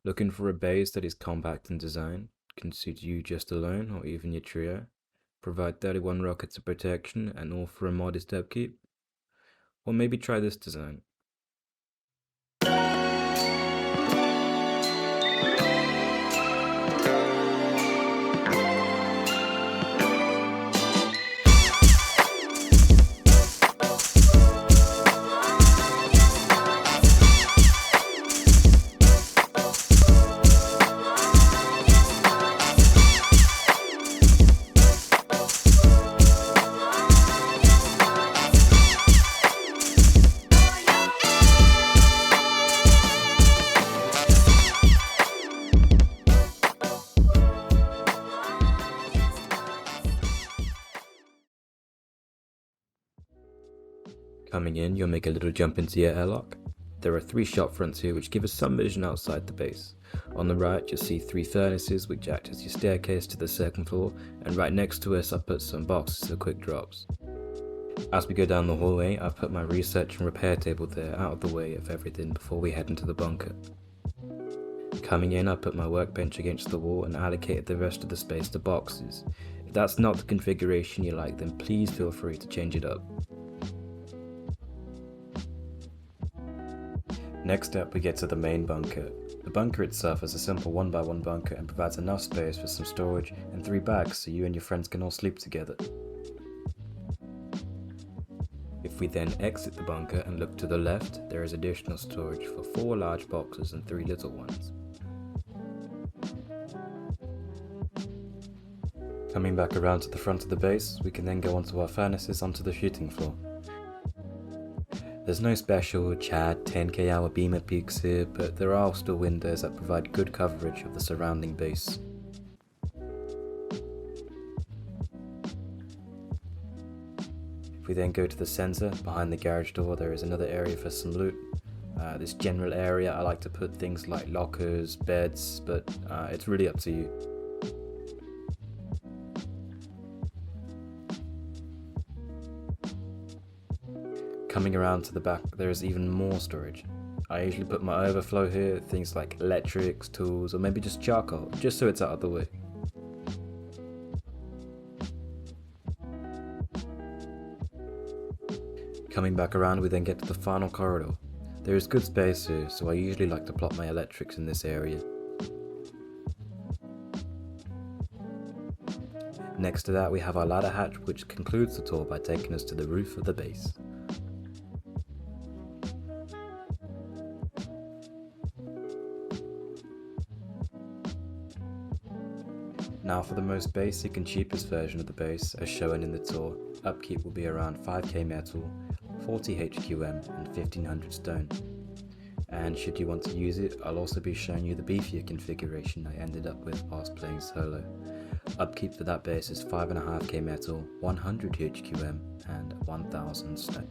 Looking for a base that is compact in design, can suit you just alone or even your trio, provide 31 rockets of protection and all for a modest upkeep? Or maybe try this design. Coming in, you'll make a little jump into your airlock. There are 3 shop fronts here which give us some vision outside the base. On the right you'll see 3 furnaces which act as your staircase to the second floor, and right next to us I've put some boxes for quick drops. As we go down the hallway, I've put my research and repair table there out of the way of everything before we head into the bunker. Coming in, I put my workbench against the wall and allocated the rest of the space to boxes. If that's not the configuration you like, then please feel free to change it up. Next up we get to the main bunker. The bunker itself is a simple 1x1 bunker and provides enough space for some storage and 3 bags so you and your friends can all sleep together. If we then exit the bunker and look to the left, there is additional storage for 4 large boxes and 3 little ones. Coming back around to the front of the base, we can then go onto our furnaces onto the shooting floor. There's no special Chad 10k hour beamer peaks here, but there are still windows that provide good coverage of the surrounding base. If we then go to the centre, behind the garage door, there is another area for some loot. This general area I like to put things like lockers, beds, but it's really up to you. Coming around to the back, there is even more storage. I usually put my overflow here, things like electrics, tools, or maybe just charcoal, just so it's out of the way. Coming back around, we then get to the final corridor. There is good space here, so I usually like to plot my electrics in this area. Next to that we have our ladder hatch, which concludes the tour by taking us to the roof of the base. Now for the most basic and cheapest version of the base, as shown in the tour, upkeep will be around 5k metal, 40 HQM and 1500 stone. And should you want to use it, I'll also be showing you the beefier configuration I ended up with whilst playing solo. Upkeep for that base is 5.5k metal, 100 HQM and 1000 stone.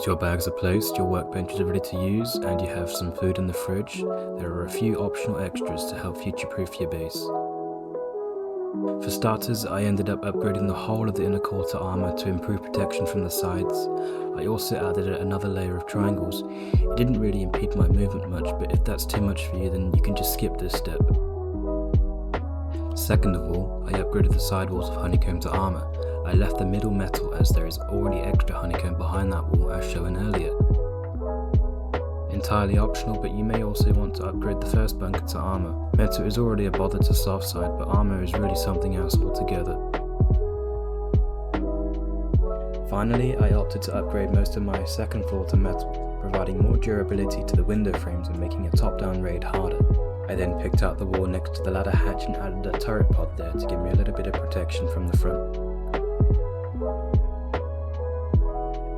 Once your bags are placed, your workbench is ready to use, and you have some food in the fridge, there are a few optional extras to help future-proof your base. For starters, I ended up upgrading the whole of the inner quarter armor to improve protection from the sides. I also added another layer of triangles. It didn't really impede my movement much, but if that's too much for you, then you can just skip this step. Second of all, I upgraded the sidewalls of honeycomb to armor. I left the middle metal as there is already extra honeycomb behind that wall as shown earlier. Entirely optional, but you may also want to upgrade the first bunker to armor. Metal is already a bother to soft side, but armor is really something else altogether. Finally, I opted to upgrade most of my second floor to metal, providing more durability to the window frames and making a top-down raid harder. I then picked out the wall next to the ladder hatch and added a turret pod there to give me a little bit of protection from the front.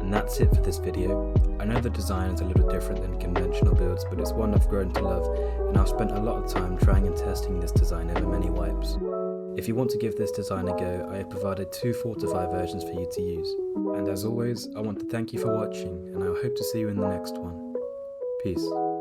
And that's it for this video. I know the design is a little different than conventional builds, but it's one I've grown to love, and I've spent a lot of time trying and testing this design over many wipes. If you want to give this design a go, I have provided 2 Fortify versions for you to use. And as always, I want to thank you for watching, and I hope to see you in the next one. Peace.